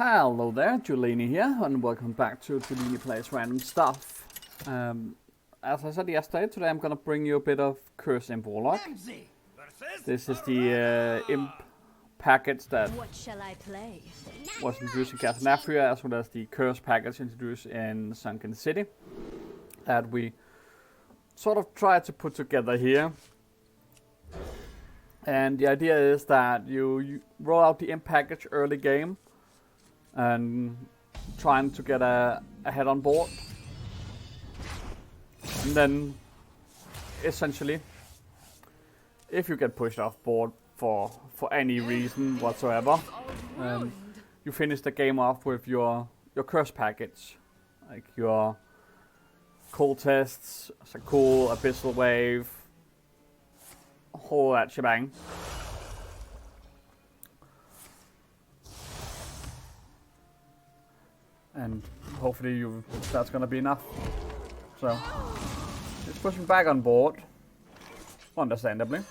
Hello there, Julini here, and welcome back to Julini Plays Random Stuff. As I said yesterday, today I'm gonna bring you a bit of Curse Imp Warlock. This is the Imp package that was introduced in Castlefria, as well as the Curse package introduced in Sunken City, that we sort of tried to put together here. And the idea is that you roll out the Imp package early game, and trying to get a head on board, and then essentially, if you get pushed off board for any reason whatsoever, you finish the game off with your curse package, like your cold tests, cool abyssal wave, whole that shebang. And hopefully that's gonna be enough. So, just pushing back on board, understandably.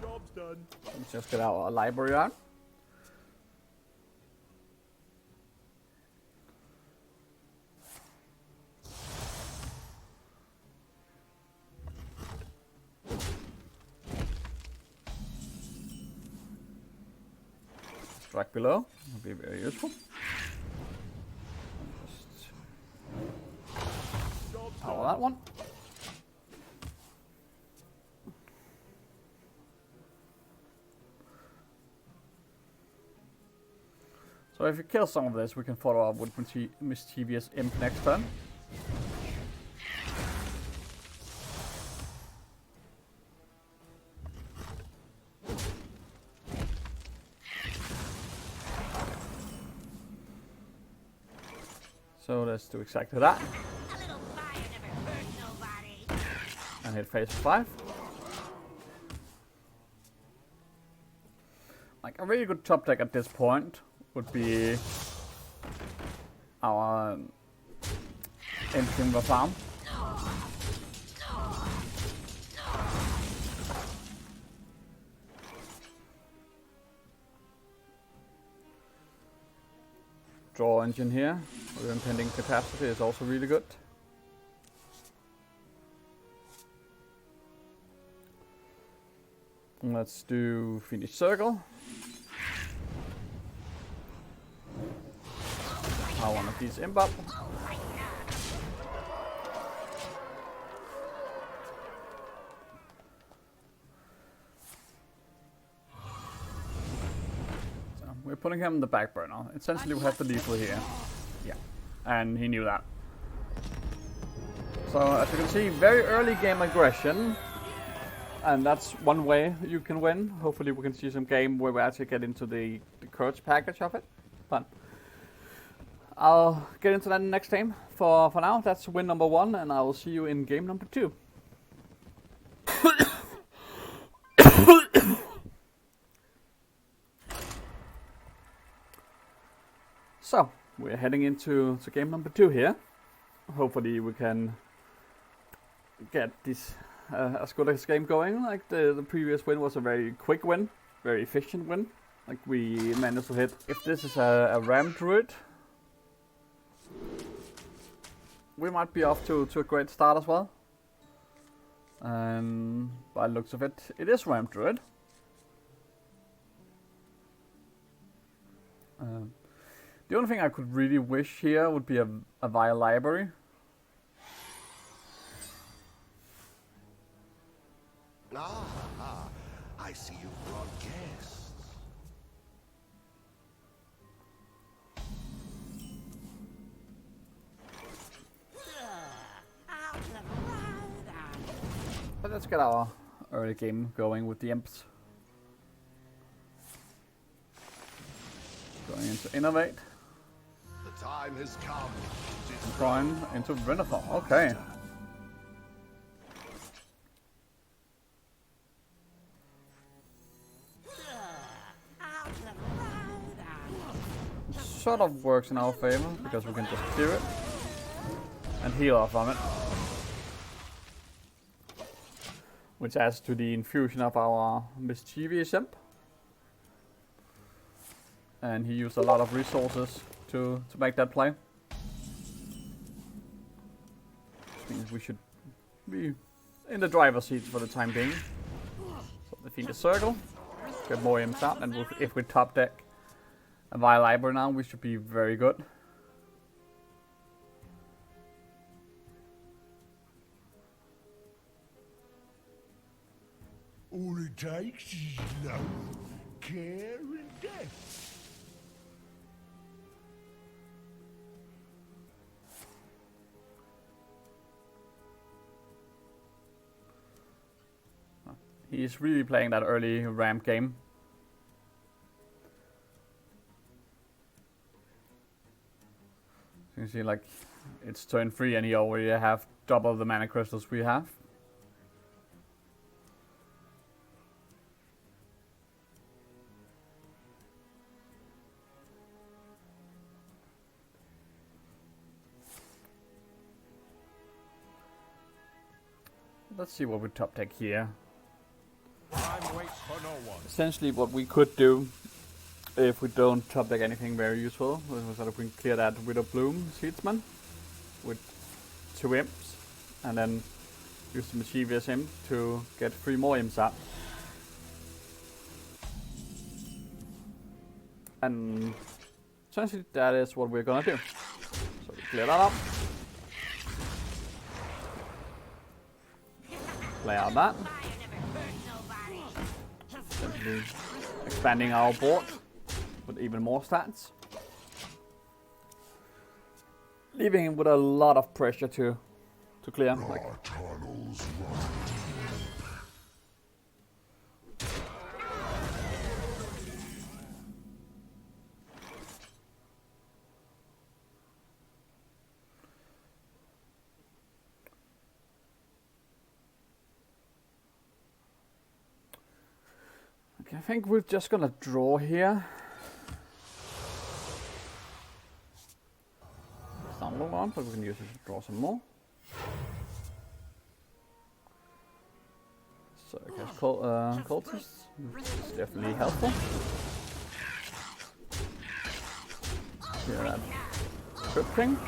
Job's done. Let's just get our library out. Strike below will be very useful. Power that one. So if you kill some of this, we can follow up with Mischievous Imp next turn. So let's do exactly that. And hit phase 5. Like a really good top deck at this point would be our Imp Timber Farm. Draw engine here with impending catastrophe is also really good. Let's do finish circle. Power one of these imp up. So we're putting him in the back burner. Essentially we have the lethal here. Yeah. And he knew that. So as you can see, very early game aggression. And that's one way you can win. Hopefully we can see some game where we actually get into the Curse package of it. But I'll get into that next game. For now, that's win number 1, and I will see you in game number 2. So, we're heading into game number 2 here. Hopefully we can get this as good as game going. Like the previous win was a very quick win, very efficient win. Like we managed to hit. If this is a Ram Druid, we might be off to a great start as well. And by the looks of it, it is Ram Druid. The only thing I could really wish here would be a Vile Library. I see you brought guests. But let's get our early game going with the imps. Going into Innovate. The time has come. Prime into Renathon. Okay. Sort of works in our favor because we can just clear it and heal off from it, which adds to the infusion of our Mischievous Imp. and he used a lot of resources to make that play. Which means we should be in the driver's seat for the time being. So defeat the circle, get more imps out, and if we top deck a Vile Library now, we should be very good. All it takes is love, care, and death. He's really playing that early ramp game. So you can see, like, it's turn 3 and he already have double the mana crystals we have. Let's see what we top deck here. Essentially what we could do, if we don't top deck anything very useful, is that we can clear that Widow Bloom Seedsman with 2 imps, and then use the Mischievous Imp to get 3 more imps out. And essentially that is what we're gonna do. So we clear that up. Play out that. Essentially expanding our board with even more stats. Leaving him with a lot of pressure to clear. Like, okay, I think we're just gonna draw here. It's not a long one, but we can use it to draw some more. So I guess cultists is definitely helpful. Here that Crypt King.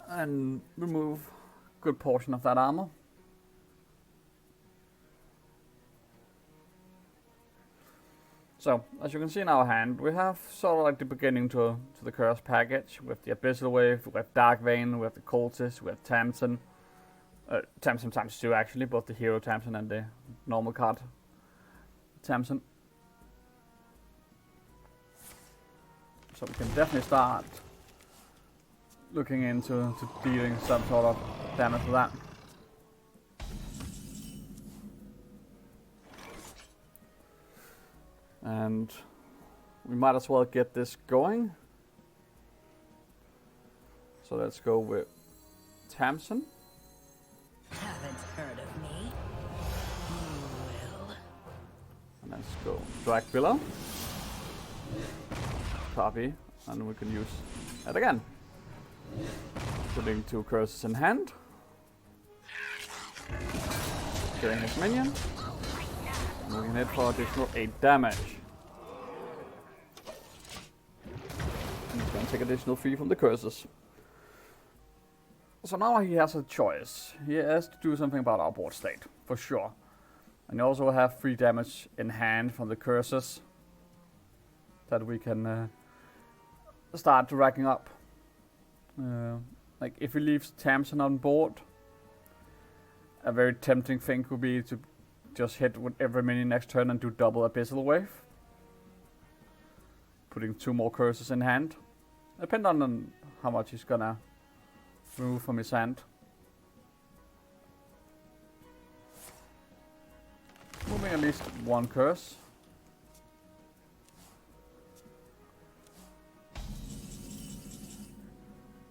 And remove a good portion of that armor. So, as you can see in our hand, we have sort of like the beginning to the Curse package, with the Abyssal Wave, we have Dark Vein, we have the Cultist, we have Tamsin. Tamsin times 2 actually, both the Hero Tamsin and the normal card Tamsin. So we can definitely start looking into dealing some sort of damage with that. And we might as well get this going. So let's go with Tamsin. Haven't heard of me? You will. And let's go Black Billow. Copy. And we can use that again. Putting 2 curses in hand. Killing his minion. And we can hit for additional 8 damage. And he's going to take additional 3 from the curses. So now he has a choice. He has to do something about our board state, for sure. And you also have 3 damage in hand from the curses that we can start racking up. Like if he leaves Tamsin on board, a very tempting thing could be to just hit with every minion next turn and do double Abyssal Wave. Putting 2 more curses in hand. Depending on how much he's gonna remove from his hand. Moving at least 1 curse.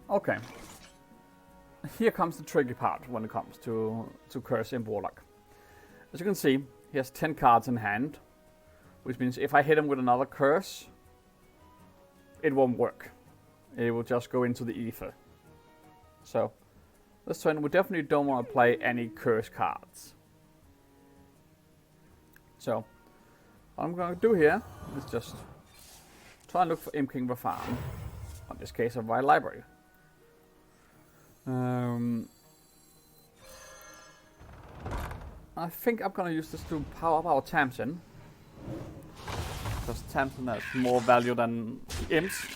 Okay. Here comes the tricky part when it comes to Curse in Warlock. As you can see, he has 10 cards in hand, which means if I hit him with another curse, it won't work. It will just go into the ether. So, this turn we definitely don't want to play any curse cards. So, What I'm gonna do here is just try and look for Imp King the Farm. In this case, a wild library. I think I'm gonna use this to power up our Tamsin. Because Tamsin has more value than the Imps.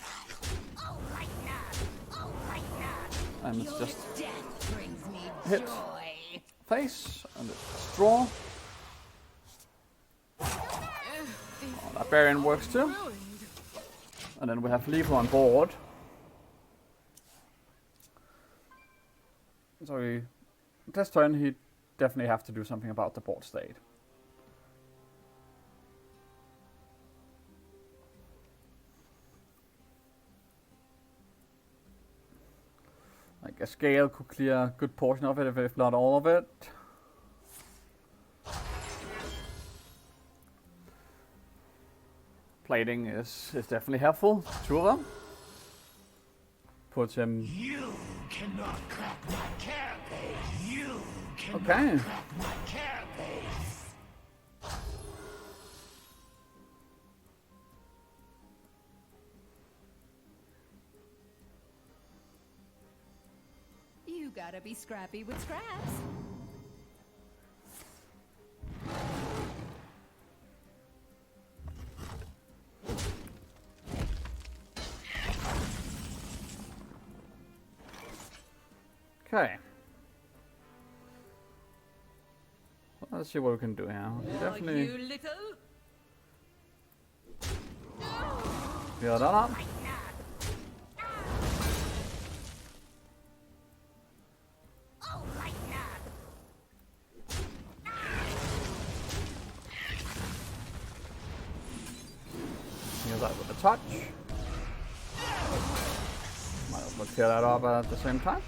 And it's just hit face and it's draw. Oh, that Barbarian works too. And then we have Lever on board. So this turn he definitely have to do something about the board state. I guess Gale could clear a good portion of it, if not all of it. Plating is definitely helpful. Two of them. Puts him. You cannot crack my carapace. You cannot Okay. crack my carapace. You gotta be scrappy with scraps. Okay. Let's see what we can do here. Definitely. You little. Clear that up. Clear that with a touch. Might as well clear that up at the same time.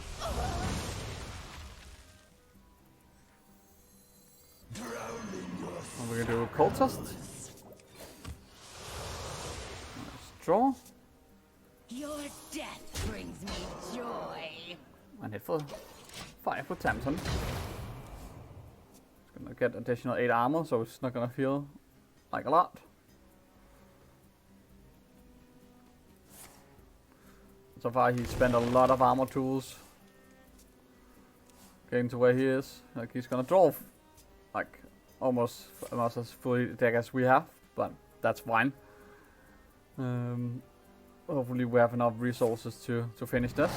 And we're gonna do a cold test. Let's draw. Your death brings me joy. And hit for 5 with Tamsin. It's gonna get additional 8 armor, so it's not gonna feel like a lot. So far he spent a lot of armor tools getting to where he is. Like he's gonna draw like almost as full deck as we have, but that's fine. Hopefully we have enough resources to finish this.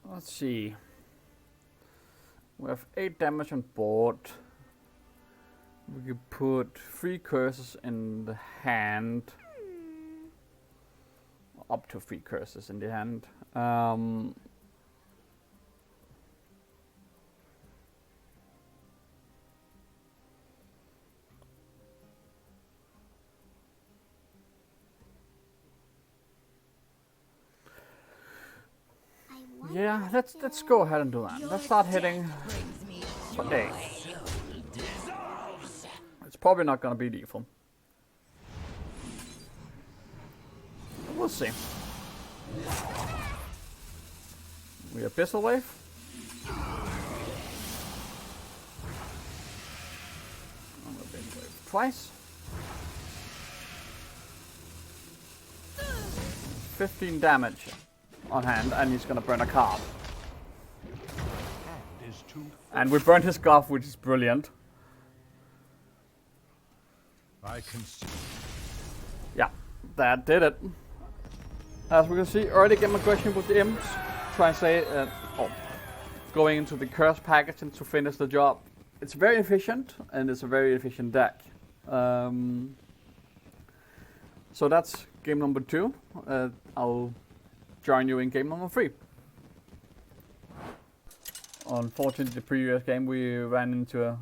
Let's see. We have 8 damage on board. We could put 3 curses in the hand. Up to 3 curses in the hand. Yeah, let's go ahead and do that. Let's start hitting for days. It's probably not gonna be lethal. We'll see. We Abyssal Wave. I'm gonna big wave twice. 15 damage on hand, and he's gonna burn a card. And we burned his Goth, which is brilliant. I can see. Yeah, that did it. As we can see, early game aggression with the imps. Try and say, going into the curse package and to finish the job. It's very efficient, and it's a very efficient deck. So that's game number 2. I'll join you in game number 3. Unfortunately, the previous game we ran into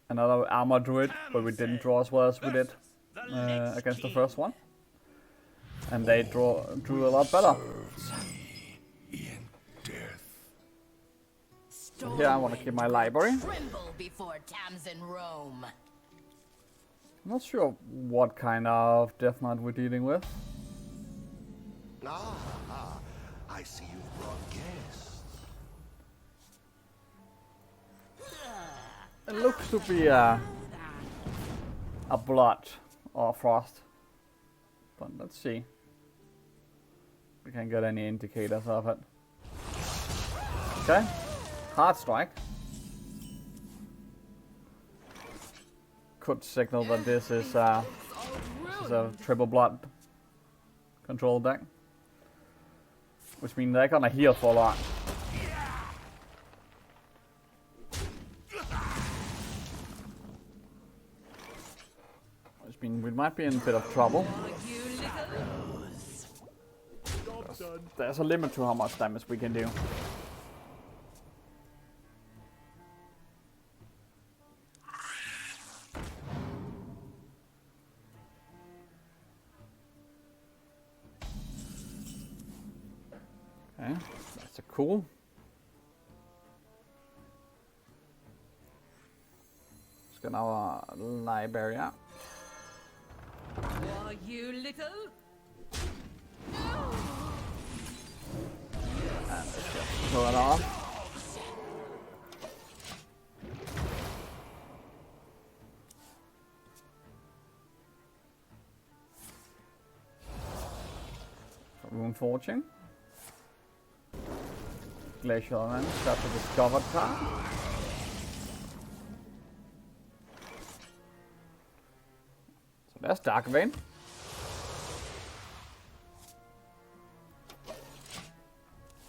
another armor druid, but we didn't draw as well as we did against the first one. And they drew a lot better. So here I want to keep my library. Tremble before Tamsin roam. I'm not sure what kind of Death Knight we're dealing with. Ah, I see you've brought guests. It looks to be a blood or frost. But let's see. We can't get any indicators of it. Okay. Hard strike. Could signal that this is a triple blood control deck. Which means they're gonna heal for a lot. Which means we might be in a bit of trouble. There's a limit to how much damage we can do. Okay, that's a cool. Let's get our library out. Are you little? And let's just pull it off. Rune Forging. Glacial Elements, that's a discovered card. So there's Dark Vein.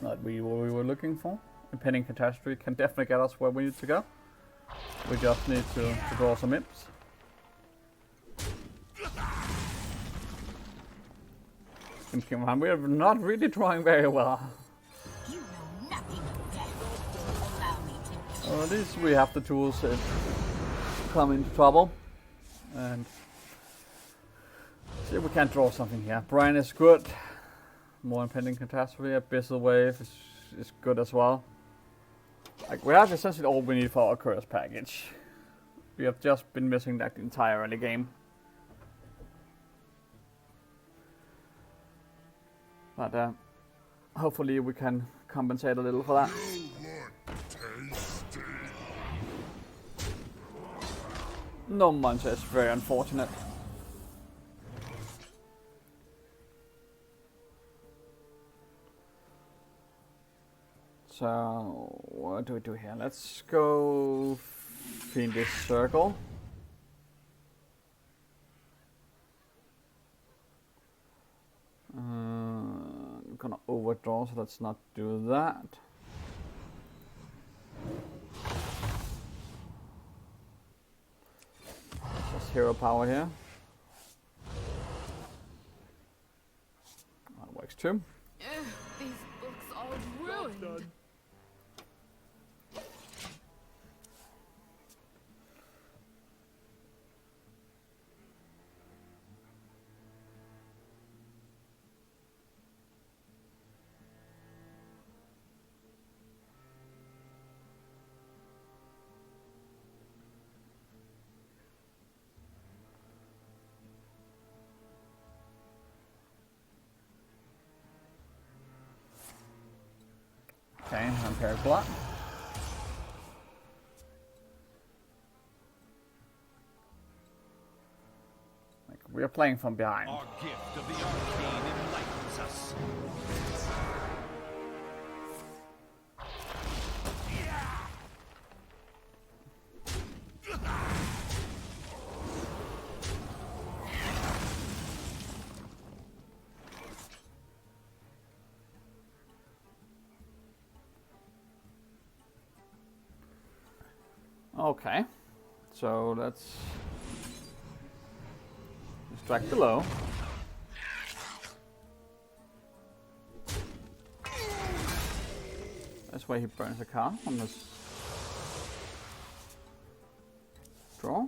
Not really what we were looking for. Impending Catastrophe can definitely get us where we need to go. We just need to draw some imps. We're not really drawing very well. You know nothing of death. Allow me to. Well, at least we have the tools to come into trouble. And see if we can't draw something here. Brian is good. More Impending Catastrophe. Abyssal Wave is good as well. Like, we have essentially all we need for our curse package. We have just been missing that the entire early game. But hopefully we can compensate a little for that. No Muncher is very unfortunate. So what do we do here? Let's go Fiendish Circle. I'm gonna overdraw, so let's not do that. Just hero power here. That works too. These books are ruined. Okay, unpaired block. Like, we're playing from behind. Our gift of the arcane enlightens us. Okay, so let's distract below. That's why he burns a card on this draw.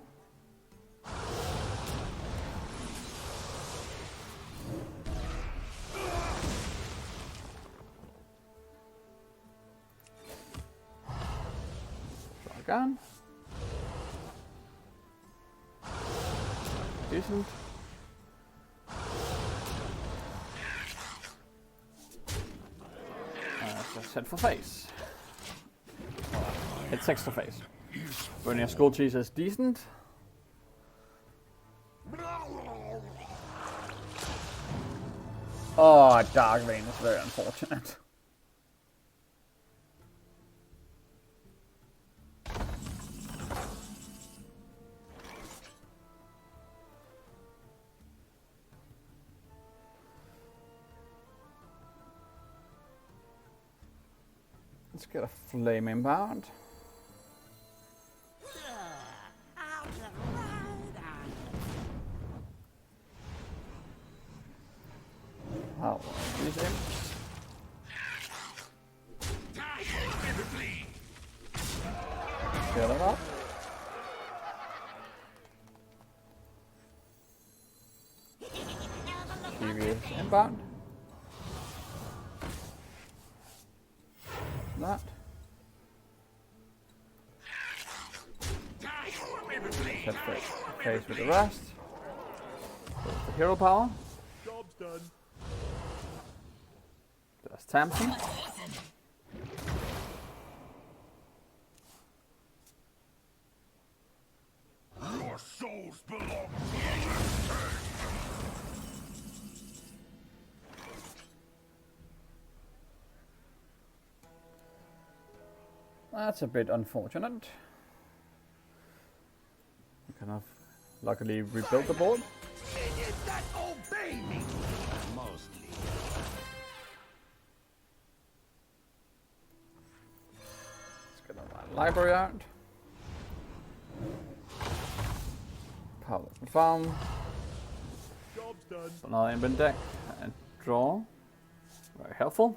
Draw again. Decent. Let's head for face. It's 6 to face. Burning a skull cheese is decent. Oh, Dark Vein is very unfortunate. Let's get a flame inbound. Oh, these imps. Get it up. TV is inbound. That. Let's face with the rest. There's the hero power. Job's done. There's Tamsin. Your souls belong. That's a bit unfortunate. We kind of luckily rebuilt the board. Minions that obey me. Mostly. Let's get our library out. Power the farm. Job's done. Another inbin deck and draw. Very helpful.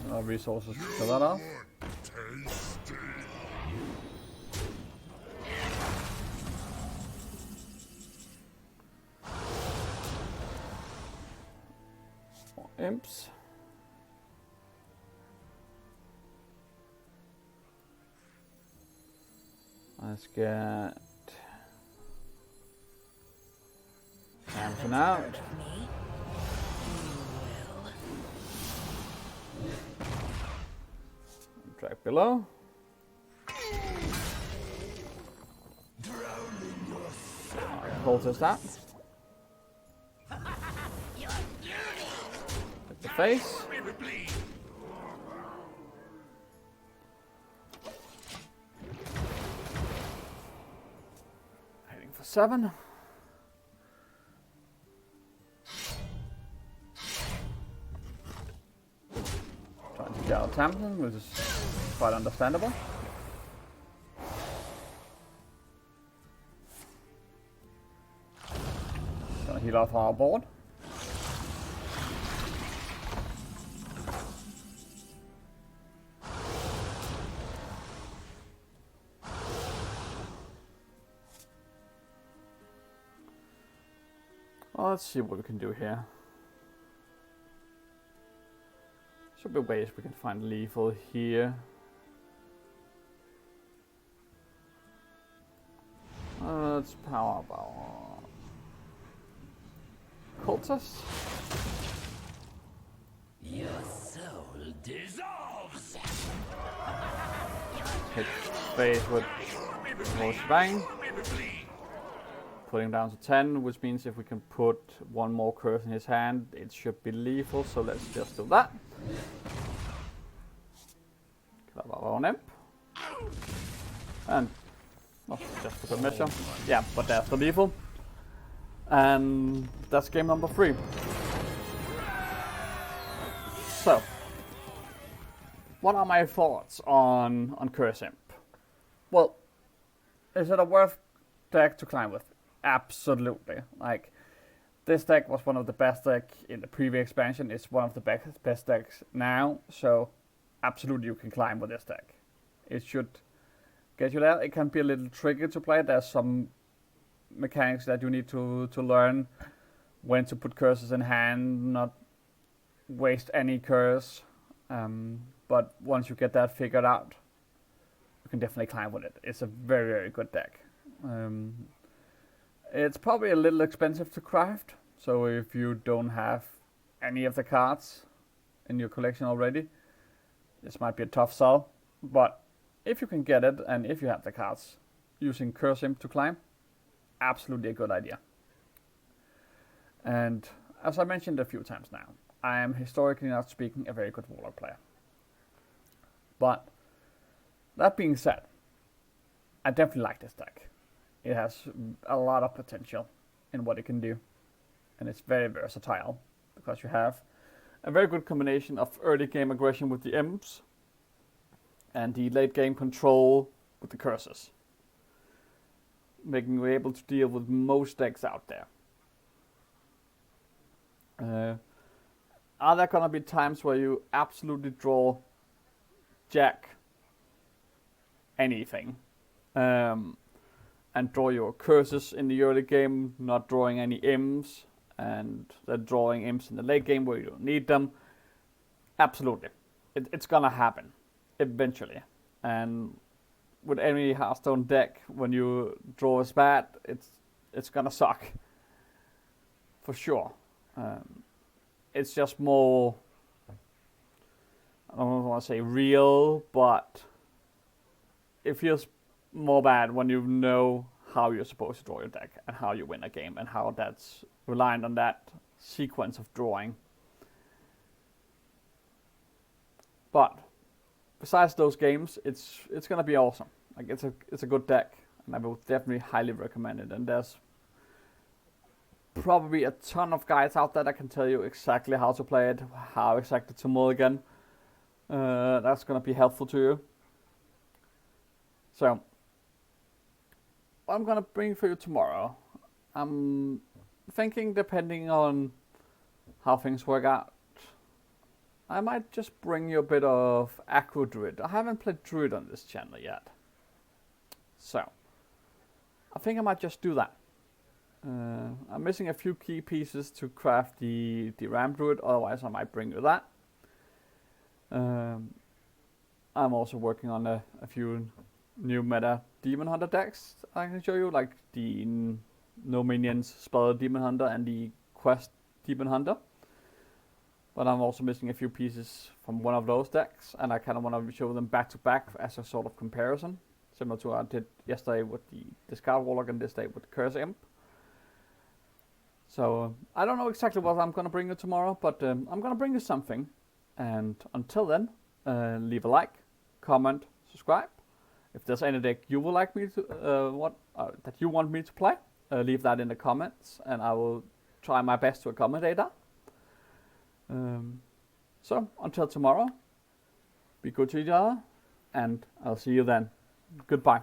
No resources to fill that off. Tasty. More imps. Let's get Tamsin out. Drag below. Holds that. With the face. Heading for 7. Trying to get out Tamsin, which is quite understandable. Gonna heal off our board. Well, let's see what we can do here. Should be ways we can find lethal here. Let's power up our cultist. Your soul dissolves. Hit face with more bang. Putting down to 10, which means if we can put one more curse in his hand, it should be lethal, so let's just do that. Grab our own imp. And, oh, just for good measure. Yeah, but that's the lethal. And that's game number 3. So, what are my thoughts on Curse Imp? Well, is it a worth deck to climb with? Absolutely. Like, this deck was one of the best decks in the previous expansion. It's one of the best decks now. So, absolutely you can climb with this deck. It should get you there. It can be a little tricky to play. There's some mechanics that you need to learn. When to put curses in hand, not waste any curse, but once you get that figured out, you can definitely climb with it. It's a very, very good deck. It's probably a little expensive to craft, so if you don't have any of the cards in your collection already, this might be a tough sell. But if you can get it, and if you have the cards, using Curse Imp to climb, absolutely a good idea. And as I mentioned a few times now, I am historically not speaking a very good Warlock player. But that being said, I definitely like this deck. It has a lot of potential in what it can do, and it's very versatile because you have a very good combination of early game aggression with the imps and the late game control with the curses, making you able to deal with most decks out there. Are there gonna be times where you absolutely draw jack anything and draw your curses in the early game, not drawing any imps, and then drawing imps in the late game where you don't need them? Absolutely, it's gonna happen eventually. And with any Hearthstone deck, when you draw a spat, it's gonna suck for sure. It's just more, I don't want to say real, but it feels more bad when you know how you're supposed to draw your deck and how you win a game and how that's reliant on that sequence of drawing. But besides those games, it's gonna be awesome. Like it's a good deck, and I will definitely highly recommend it. And there's probably a ton of guides out there that can tell you exactly how to play it, how exactly to mulligan. That's gonna be helpful to you. So, what I'm gonna bring for you tomorrow, I'm thinking, depending on how things work out, I might just bring you a bit of Aqua Druid. I haven't played Druid on this channel yet, so I think I might just do that. I'm missing a few key pieces to craft the Ram Druid, otherwise I might bring you that. I'm also working on a few new meta Demon Hunter decks I can show you, like the No Minions Spell Demon Hunter and the Quest Demon Hunter. But I'm also missing a few pieces from one of those decks, and I kind of want to show them back to back as a sort of comparison, similar to what I did yesterday with the Discard Warlock and this day with the Curse Imp. So I don't know exactly what I'm going to bring you tomorrow, but I'm going to bring you something. And until then, leave a like, comment, subscribe. If there's any deck you would like me to that you want me to play, leave that in the comments, and I will try my best to accommodate that. So until tomorrow, be good to each other, and I'll see you then. Goodbye.